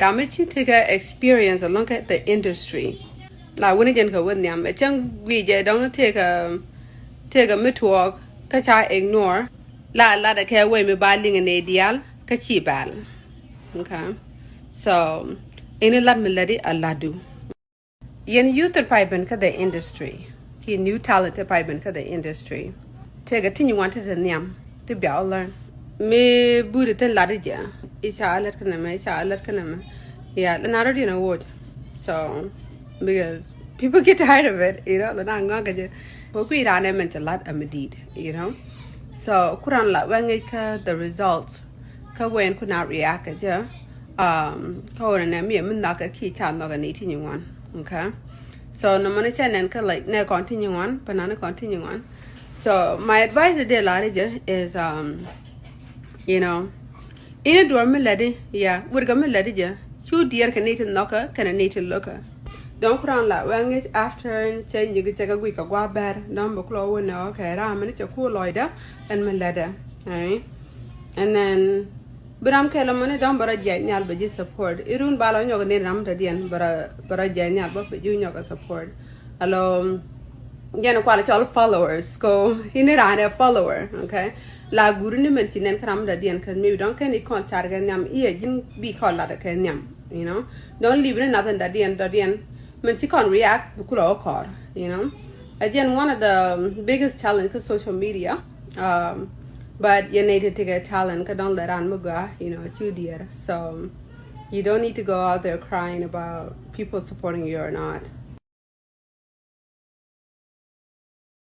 Ramichi take a experience along at the industry. Like when again go with them, a young we don't take a mitwalk, catch I ignore. La the care way me baling an ideal, catchy bal. Okay. So in a lot melody a ladu. Yen youth and pipe ka the industry. Ki new talent pipe ka the industry. Take a thing you wanted to nyam to be all learn. Me booted the ladija. It's a let kanama, it's a let kanama. Yeah, and I already know what. So because people get tired of it, the nang gaja. But we ran a lot of medid, So Kuran la when the results ka when could not react as yeah. Ka and me naka key chan nog an 18 okay. So no money send and like no continue on, banana continue on. So my advice today larija is in a dorm lady, yeah, we're going to let it ja. Two dear can eat a knocker, can a native looker. Don't crown like when it after and change you could take a week of guap bad, don't be close no okay, I'm a cool loider and my letter, alright? And then but I'm killing money down but a genial but just support. It don't balance your name to the end, but a genial but you know support. Hello. Quality all followers go in it a follower, okay? La guru ni mention and cram the dian because maybe don't can contact them be called like a don't leave nothing that the end when she can't react we could all call again one of the biggest challenges is social media but you need to take a talent because don't let on muga it's you dear so you don't need to go out there crying about people supporting you or not.